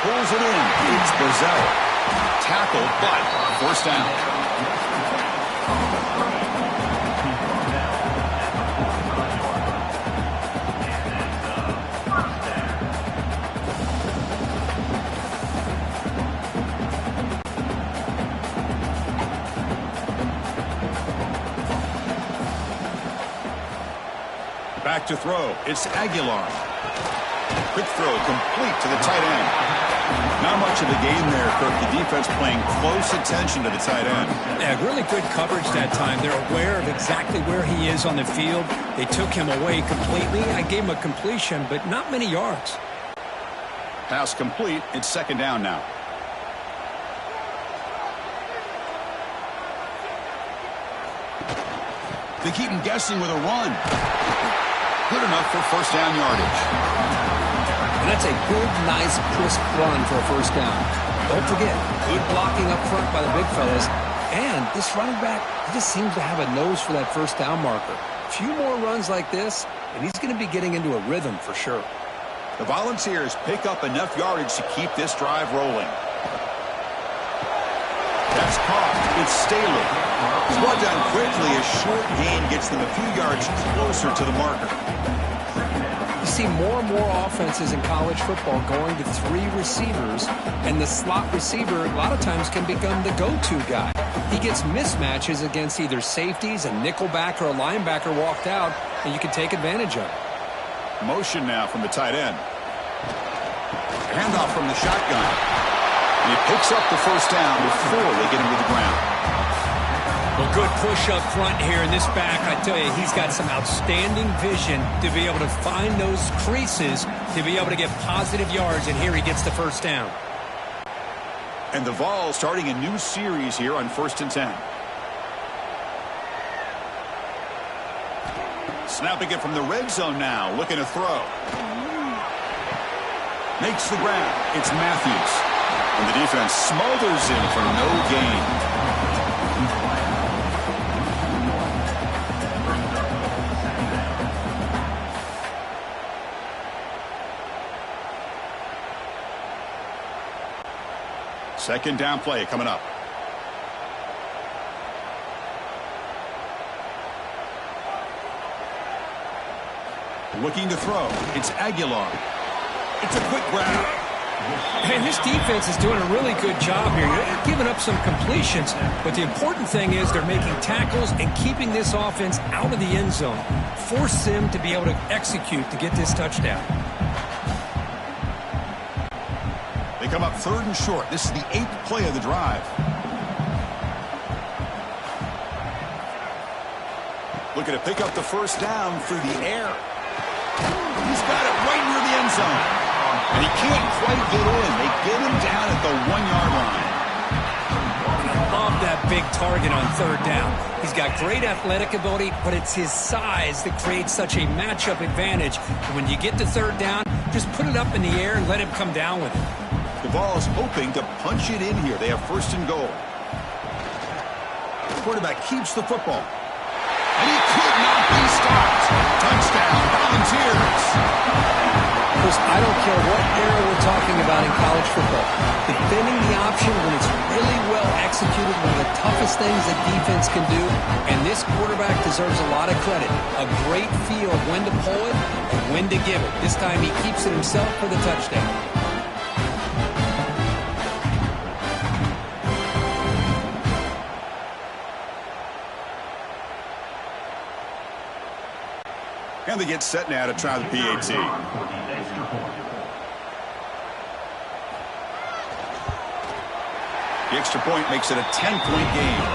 Pulls it in. It's Brazil. Tackle, but 1st down. Back to throw. It's Aguilar. Quick throw complete to the tight end. Not much of a game there, Kirk. The defense playing close attention to the tight end. Yeah, really good coverage that time. They're aware of exactly where he is on the field. They took him away completely. I gave him a completion, but not many yards. Pass complete. It's 2nd down now. They keep him guessing with a run. Good enough for first down yardage. And that's a good, nice, crisp run for a first down. Don't forget, good blocking up front by the big fellas. And this running back, he just seems to have a nose for that first down marker. A few more runs like this, and he's going to be getting into a rhythm for sure. The Volunteers pick up enough yardage to keep this drive rolling. That's caught. It's Staley. He's brought down quickly. A short gain gets them a few yards closer to the marker. You see more and more offenses in college football going to 3 receivers, and the slot receiver a lot of times can become the go-to guy. He gets mismatches against either safeties, a nickelback, or a linebacker walked out, and you can take advantage of it. Motion now from the tight end. Handoff from the shotgun. And he picks up the first down before they get him to the ground. Well, good push up front here in this back. I tell you, he's got some outstanding vision to be able to find those creases, to be able to get positive yards, and here he gets the first down. And the Vols starting a new series here on 1st and 10. Snapping it from the red zone now, looking to throw. Makes the grab. It's Matthews. And the defense smothers him for no gain. Second down play coming up. Looking to throw. It's Aguilar. It's a quick grab. And this defense is doing a really good job here. They're giving up some completions, but the important thing is they're making tackles and keeping this offense out of the end zone. Force them to be able to execute to get this touchdown. They come up 3rd and short. This is the 8th play of the drive. Looking to pick up the first down through the air. He's got it right near the end zone. And he can't quite get in. They get him down at the 1-yard line. I love that big target on 3rd down. He's got great athletic ability, but it's his size that creates such a matchup advantage. And when you get to 3rd down, just put it up in the air and let him come down with it. The Vols hoping to punch it in here. They have 1st and goal. The quarterback keeps the football. And he could not be stopped. Touchdown, Volunteers. Chris, I don't care what era we're talking about in college football. Defending the option when it's really well executed, one of the toughest things that defense can do, and this quarterback deserves a lot of credit. A great feel of when to pull it and when to give it. This time he keeps it himself for the touchdown. And they get set now to try the PAT. The extra point makes it a 10-point game.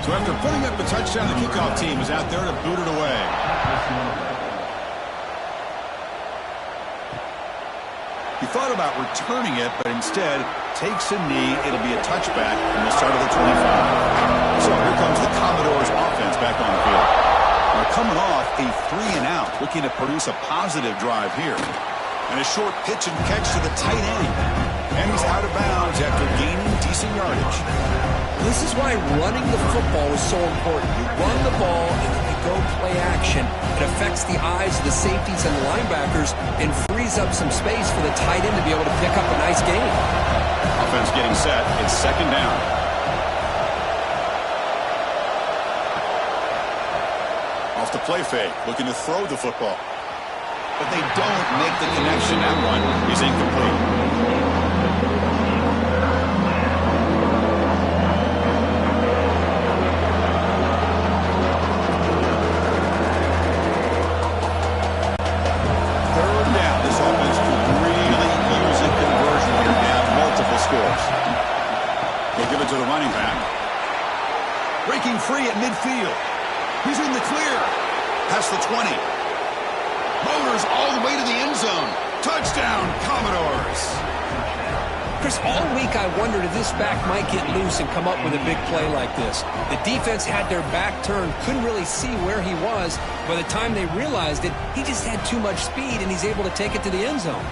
So after putting up a touchdown, the kickoff team is out there to boot it away. He thought about returning it, but instead takes a knee. It'll be a touchback from the start of the 25. So here comes the Commodores offense back on the field. Now coming off a 3-and-out, looking to produce a positive drive here. And a short pitch and catch to the tight end. And he's out of bounds after gaining decent yardage. This is why running the football is so important. You run the ball and then you go play action. It affects the eyes of the safeties and the linebackers and frees up some space for the tight end to be able to pick up a nice gain. Offense getting set. It's 2nd down. Off the play fake, looking to throw the football. But they don't make the connection. That one is incomplete. To the running back. Breaking free at midfield. He's in the clear. Past the 20. Motors all the way to the end zone. Touchdown, Commodores. Chris, all week I wondered if this back might get loose and come up with a big play like this. The defense had their back turned, couldn't really see where he was. By the time they realized it, he just had too much speed, and he's able to take it to the end zone.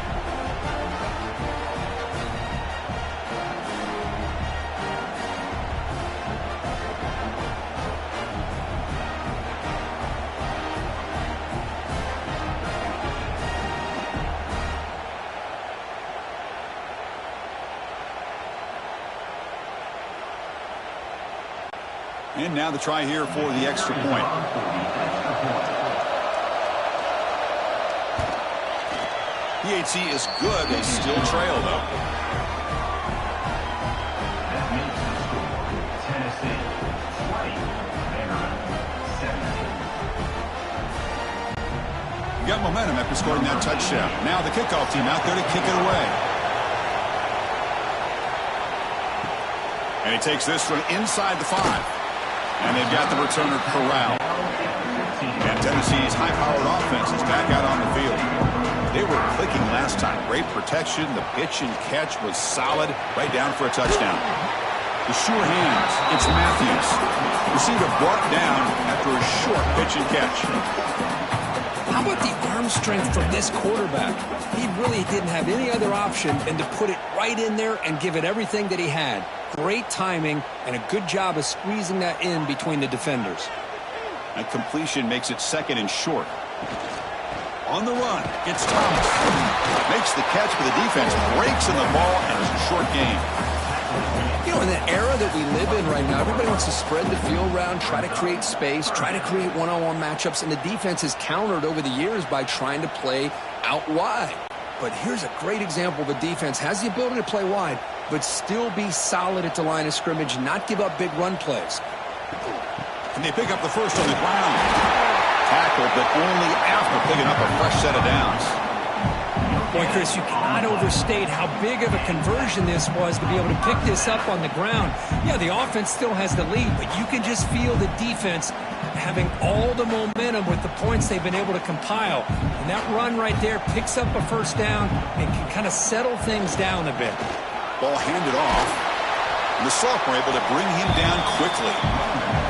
And now the try here for the extra point. PAT is good. They still trail, though. You got momentum after scoring that touchdown. Now the kickoff team out there to kick it away. And he takes this from inside the 5. And they've got the returner corralled. And Tennessee's high-powered offense is back out on the field. They were clicking last time. Great protection. The pitch and catch was solid. Right down for a touchdown. The sure hands. It's Matthews. Receiver brought down after a short pitch and catch. How about the arm strength from this quarterback? He really didn't have any other option than to put it right in there and give it everything that he had. Great timing and a good job of squeezing that in between the defenders. That completion makes it second and short. On the run, it's Thomas. Makes the catch, but the defense breaks in the ball, and it's a short gain. You know, in the era that we live in right now, everybody wants to spread the field around, try to create space, try to create one-on-one matchups, and the defense has countered over the years by trying to play out wide. But here's a great example of a defense has the ability to play wide, but still be solid at the line of scrimmage, not give up big run plays. And they pick up the first on the ground. Tackled, but only after picking up a fresh set of downs. Boy, Chris, you cannot overstate how big of a conversion this was to be able to pick this up on the ground. Yeah, the offense still has the lead, but you can just feel the defense having all the momentum with the points they've been able to compile. And that run right there picks up a first down and can kind of settle things down a bit. Ball handed off. And the sophomore able to bring him down quickly.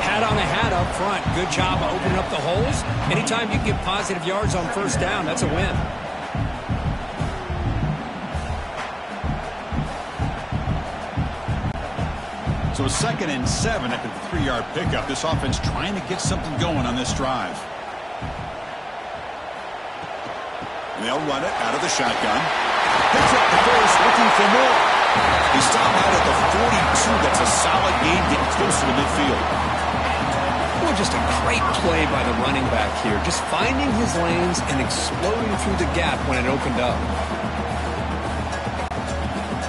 Hat on a hat up front. Good job of opening up the holes. Anytime you get positive yards on first down, that's a win. So a 2nd and 7 after the 3-yard pickup. This offense trying to get something going on this drive. And they'll run it out of the shotgun. Picks up the first, looking for more. He stopped out at the 42. That's a solid gain, getting closer to midfield. Well, just a great play by the running back here. Just finding his lanes and exploding through the gap when it opened up.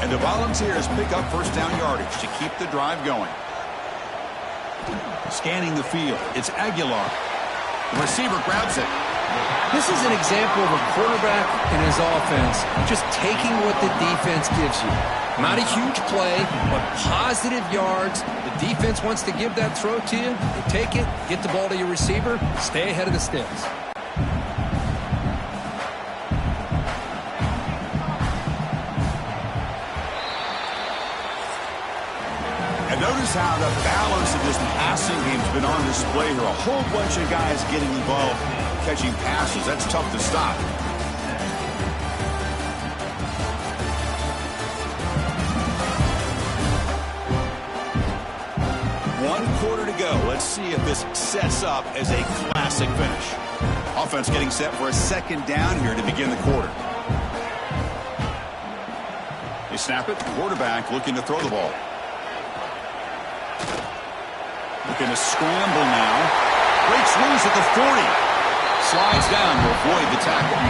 And the Volunteers pick up first down yardage to keep the drive going. Scanning the field, it's Aguilar. The receiver grabs it. This is an example of a quarterback and his offense just taking what the defense gives you. Not a huge play, but positive yards. The defense wants to give that throw to you. You take it, get the ball to your receiver, stay ahead of the sticks. And notice how the balance of this passing game has been on display here. A whole bunch of guys getting involved, catching passes. That's tough to stop. One quarter to go. Let's see if this sets up as a classic finish. Offense getting set for a second down here to begin the quarter. They snap it. Quarterback looking to throw the ball. Looking to scramble now. Breaks loose at the 40. Slides down to avoid the tackle.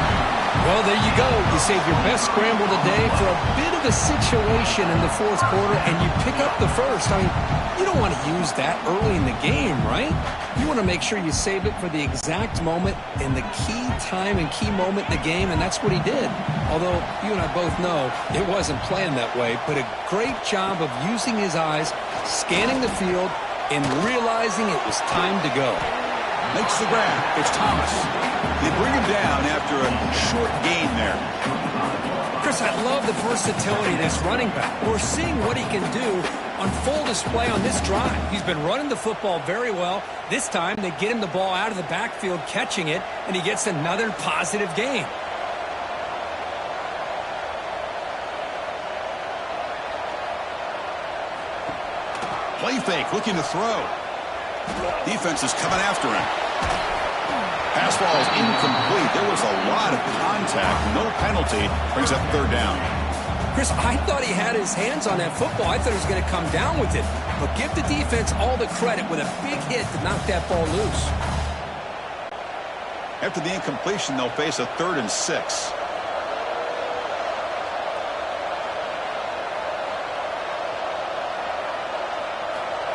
Well, there you go. You save your best scramble today for a bit of a situation in the fourth quarter, and you pick up the first. I mean, you don't want to use that early in the game, right? You want to make sure you save it for the exact moment and the key time and key moment in the game, and that's what he did. Although you and I both know it wasn't planned that way, but a great job of using his eyes, scanning the field, and realizing it was time to go. Makes the grab. It's Thomas. They bring him down after a short gain there. Chris, I love the versatility of this running back. We're seeing what he can do on full display on this drive. He's been running the football very well. This time, they get him the ball out of the backfield, catching it, and he gets another positive gain. Play fake, looking to throw. Defense is coming after him. Pass ball is incomplete. There was a lot of contact. No penalty. Brings up third down. Chris, I thought he had his hands on that football. I thought he was going to come down with it. But give the defense all the credit with a big hit to knock that ball loose. After the incompletion, they'll face a 3rd and 6.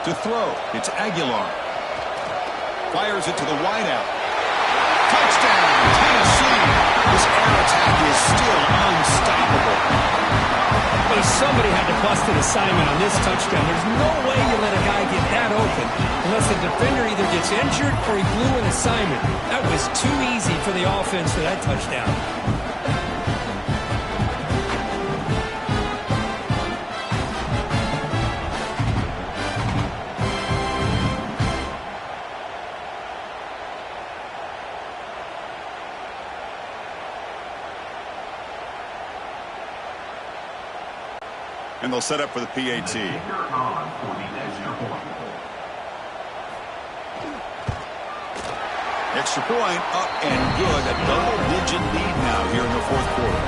To throw, it's Aguilar. Fires it to the wideout. Touchdown, Tennessee. This air attack is still unstoppable. Well, somebody had to bust an assignment on this touchdown. There's no way you let a guy get that open unless the defender either gets injured or he blew an assignment. That was too easy for the offense for that touchdown. And they'll set up for the PAT. Extra point up and good. A double-digit lead now here in the 4th quarter.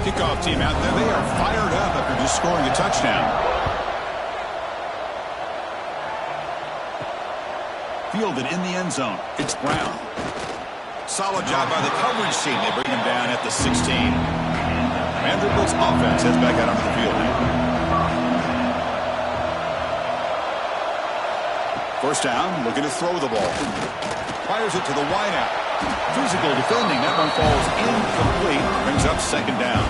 Kickoff team out there. They are fired up after just scoring a touchdown. Fielded in the end zone. It's Brown. Solid job by the coverage team. They bring him down at the 16. Vanderbilt's offense heads back out onto the field. First down, looking to throw the ball. Fires it to the wideout. Physical defending. That one falls incomplete. Brings up 2nd down.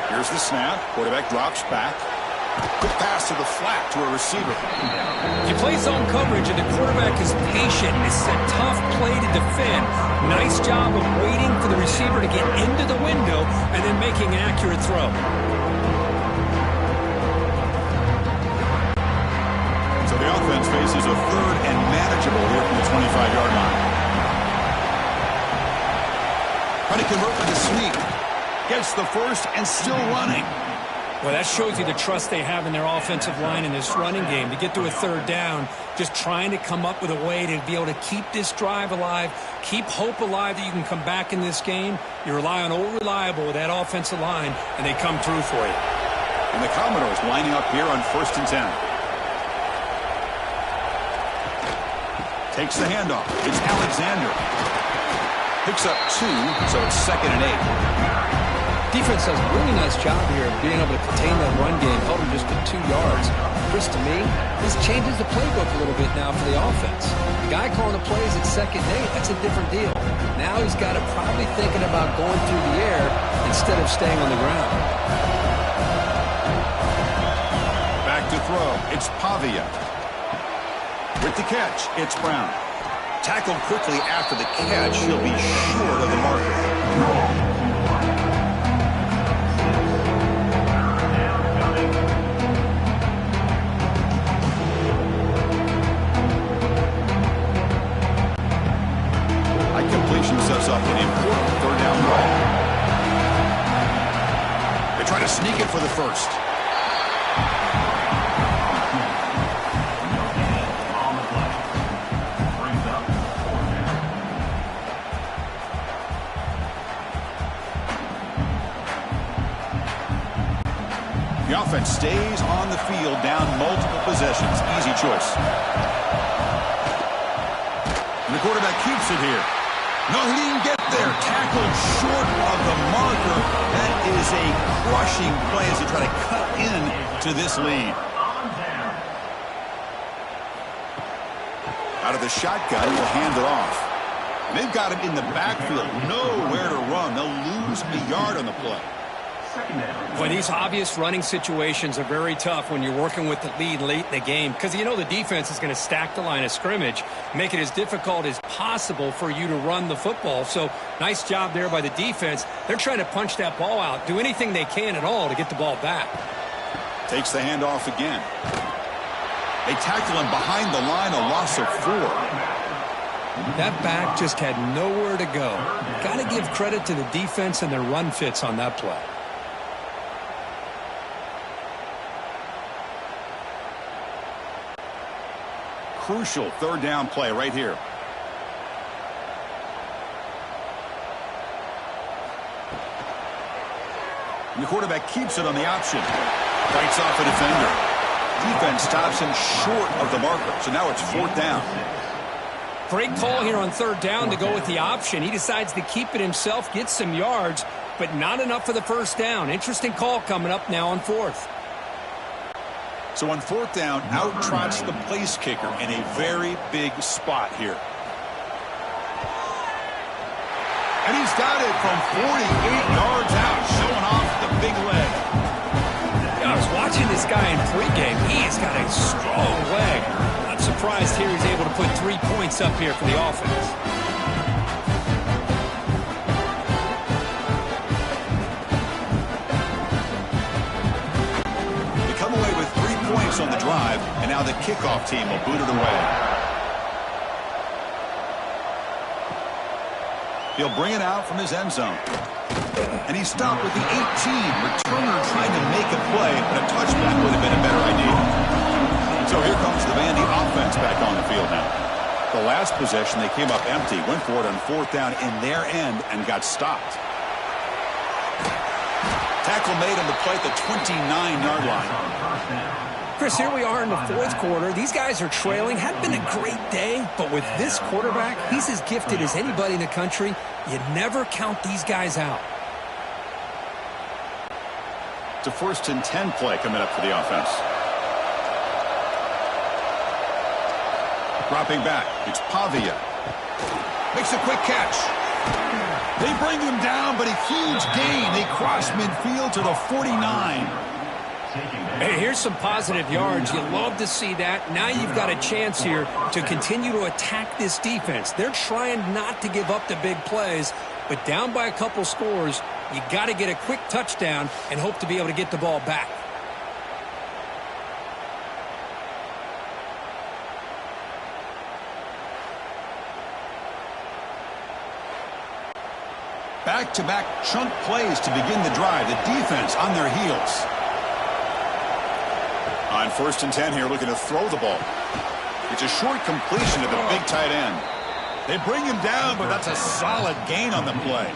Here's the snap. Quarterback drops back. Quick pass to the flat to a receiver. You play zone coverage and the quarterback is patient. It's a tough play to defend. Nice job of waiting for the receiver to get into the window and then making an accurate throw. So the offense faces a 3rd and manageable here from the 25-yard line. Trying to convert with a sneak. Gets the first and still running. Well, that shows you the trust they have in their offensive line in this running game. To get to a 3rd down, just trying to come up with a way to be able to keep this drive alive, keep hope alive that you can come back in this game. You rely on Old Reliable with that offensive line, and they come through for you. And the Commodores lining up here on 1st and 10. Takes the handoff. It's Alexander. Picks up 2, so it's 2nd and 8. Defense does a really nice job here of being able to contain that run game, held him just to 2 yards. Chris, to me, this changes the playbook a little bit now for the offense. The guy calling the plays at 2nd and 8, that's a different deal. Now he's got it probably thinking about going through the air instead of staying on the ground. Back to throw. It's Pavia. With the catch, it's Brown. Tackled quickly after the catch. He'll be short of the marker. Sets up an important 3rd down play. They try to sneak it for the first. The offense stays on the field, down multiple possessions. Easy choice. And the quarterback keeps it here. No, he didn't get there. Tackled short of the marker. That is a crushing play as they try to cut in to this lead. Out of the shotgun, he'll hand it off. They've got him in the backfield. Nowhere to run. They'll lose a yard on the play. Well, these obvious running situations are very tough when you're working with the lead late in the game because you know the defense is going to stack the line of scrimmage, make it as difficult as possible for you to run the football. So nice job there by the defense. They're trying to punch that ball out, do anything they can at all to get the ball back. Takes the handoff again. They tackle him behind the line, a loss of 4. That back just had nowhere to go. Got to give credit to the defense and their run fits on that play. Crucial third down play right here. And the quarterback keeps it on the option. Fights off a defender. Defense stops him short of the marker. So now it's 4th down. Great call here on 3rd down to go with the option. He decides to keep it himself, get some yards, but not enough for the 1st down. Interesting call coming up now on 4th. So on 4th down, out trots the place kicker in a very big spot here. And he's got it from 48 yards out, showing off the big leg. I was watching this guy in pregame. He has got a strong leg. Not surprised here he's able to put 3 points up here for the offense. On the drive, and now the kickoff team will boot it away. He'll bring it out from his end zone. And he stopped with the 18. Returner trying to make a play, but a touchback would have been a better idea. So here comes the Vandy offense back on the field now. The last possession, they came up empty, went for it on 4th down in their end, and got stopped. Tackle made on the play at the 29-yard line. Chris, here we are in the 4th quarter. These guys are trailing. Hadn't been a great day, but with this quarterback, he's as gifted as anybody in the country. You never count these guys out. It's a 1st and 10 play coming up for the offense. Dropping back, it's Pavia. Makes a quick catch. They bring him down, but a huge gain. They cross midfield to the 49. Hey, here's some positive yards. You love to see that. Now you've got a chance here to continue to attack this defense. They're trying not to give up the big plays, but down by a couple scores, you got to get a quick touchdown and hope to be able to get the ball back. Back-to-back chunk plays to begin the drive. The defense on their heels. On 1st and 10 here, looking to throw the ball. It's a short completion to the big tight end. They bring him down, but that's a solid gain on the play.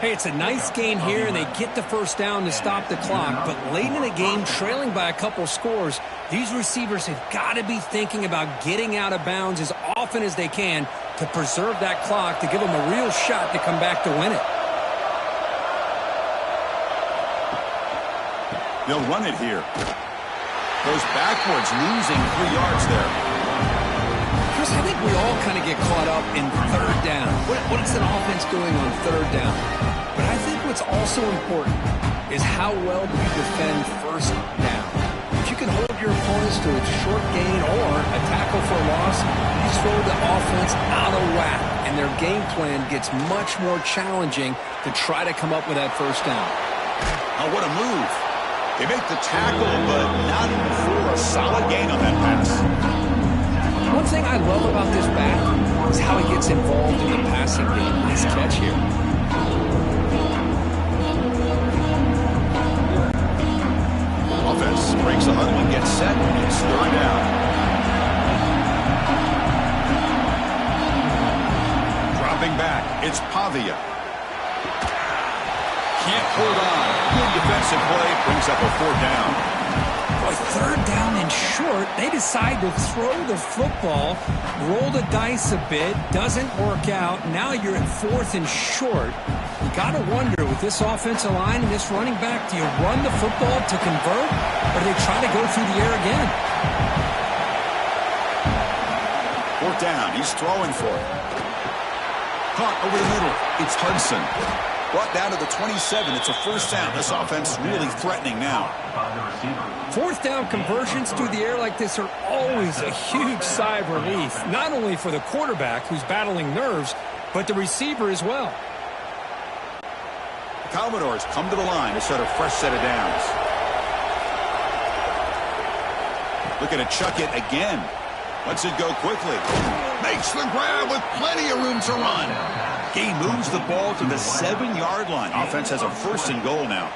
Hey, it's a nice gain here, and they get the 1st down to stop the clock. But late in the game, trailing by a couple scores, these receivers have got to be thinking about getting out of bounds as often as they can to preserve that clock, to give them a real shot to come back to win it. They'll run it here. Goes backwards, losing 3 yards there. Chris, I think we all kind of get caught up in 3rd down. What is an offense doing on 3rd down? But I think what's also important is how well do you defend 1st down. If you can hold your opponents to a short gain or a tackle for a loss, you throw the offense out of whack, and their game plan gets much more challenging to try to come up with that 1st down. Oh, what a move. They make the tackle, but not for a solid gain on that pass. One thing I love about this back is how he gets involved in the passing game. Nice catch here. Offense breaks the huddle and gets set. It's 3rd down. Dropping back, it's Pavia. Can't hold on. Good defensive play, brings up a 4th down. Boy, third down and short. They decide to throw the football, roll the dice a bit, doesn't work out. Now you're at fourth and short. You got to wonder, with this offensive line and this running back, do you run the football to convert, or do they try to go through the air again? Fourth down. He's throwing for it. Caught over the middle. It's Hudson. Brought down to the 27. It's a first down. This offense really threatening now. Fourth down conversions through the air like this are always a huge sigh of relief, not only for the quarterback who's battling nerves, but the receiver as well. The Commodores come to the line to set a fresh set of downs. Looking to chuck it again. Lets it go quickly. Makes the grab with plenty of room to run. He moves the ball to the 7-yard line. Offense has a first and goal now.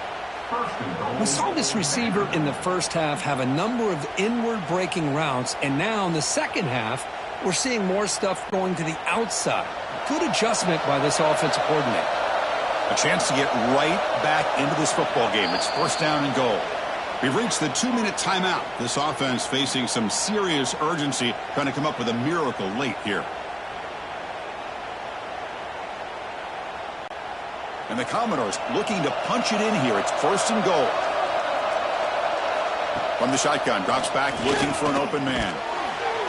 We saw this receiver in the first half have a number of inward breaking routes, and now in the second half, we're seeing more stuff going to the outside. Good adjustment by this offensive coordinator. A chance to get right back into this football game. It's first down and goal. We've reached the 2-minute timeout. This offense facing some serious urgency, trying to come up with a miracle late here. And the Commodores looking to punch it in here. It's first and goal. From the shotgun, drops back, looking for an open man.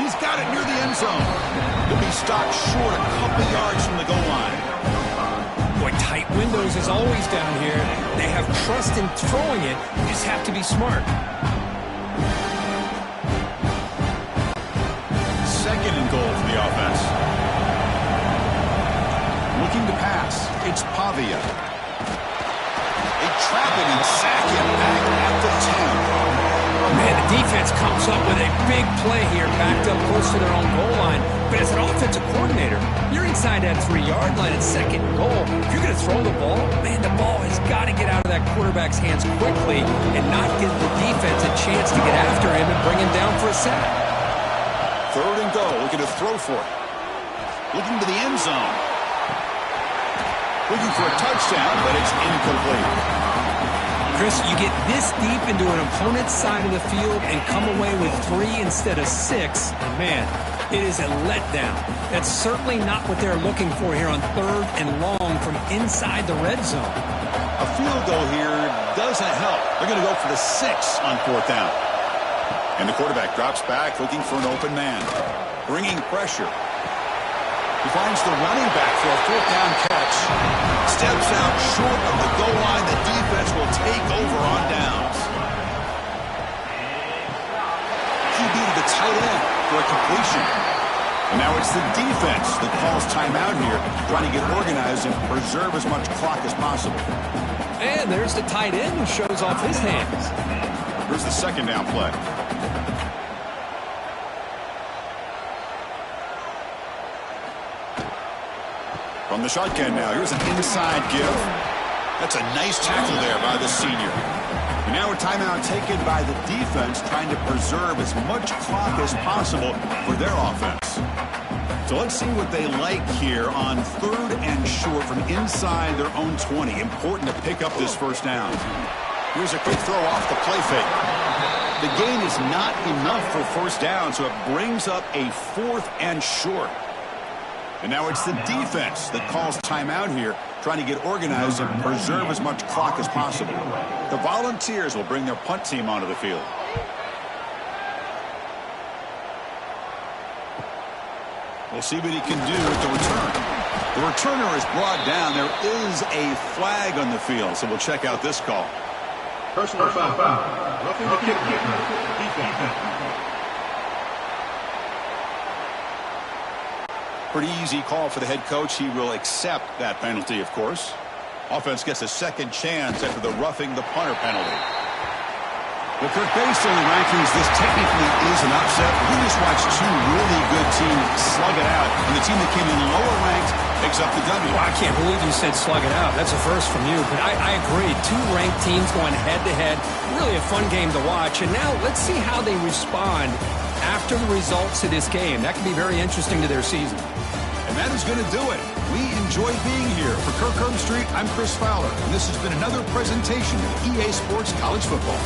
He's got it near the end zone. He'll be stopped short a couple yards from the goal line. Boy, tight windows as always down here. They have trust in throwing it. You just have to be smart. Second and goal for the offense. Looking to pass. It's Pavia. They trap it and sack him back at the 10. Man, the defense comes up with a big play here, backed up close to their own goal line. But as an offensive coordinator, you're inside that 3-yard line at second and goal. If you're going to throw the ball, man, the ball has got to get out of that quarterback's hands quickly and not give the defense a chance to get after him and bring him down for a sack. Third and goal, looking to throw for it. Looking to the end zone. Looking for a touchdown, but it's incomplete. Chris, you get this deep into an opponent's side of the field and come away with 3 instead of 6, and man, it is a letdown. That's certainly not what they're looking for here on third and long from inside the red zone. A field goal here doesn't help. They're going to go for the 6 on fourth down. And the quarterback drops back, looking for an open man. Bringing pressure. He finds the running back for a fourth down catch. Steps out short of the goal line. The defense will take over on downs. QB to the tight end for a completion. And now it's the defense that calls timeout here, trying to get organized and preserve as much clock as possible. And there's the tight end who shows off his hands. Here's the second down play. From the shotgun now, here's an inside give. That's a nice tackle there by the senior. And now a timeout taken by the defense, trying to preserve as much clock as possible for their offense. So let's see what they like here on third and short from inside their own 20. Important to pick up this first down. Here's a quick throw off the play fake. The gain is not enough for first down, so it brings up a fourth and short. And now it's the defense that calls timeout here, trying to get organized and preserve as much clock as possible. The Volunteers will bring their punt team onto the field. We'll see what he can do with the return. The returner is brought down. There is a flag on the field, so we'll check out this call. Personal foul. Roughing the kick. Defense. Pretty easy call for the head coach. He will accept that penalty, of course. Offense gets a second chance after the roughing the punter penalty. Well, Kirk, based on the rankings, this technically is an upset. We just watched two really good teams slug it out, and the team that came in lower ranked picks up the W. Well, I can't believe you said slug it out. That's a first from you, but I agree. Two ranked teams going head-to-head. Really a fun game to watch. And now let's see how they respond after the results of this game. That could be very interesting to their season. And that is going to do it. We enjoy being here. For Kirk Street, I'm Chris Fowler, and this has been another presentation of EA Sports College Football.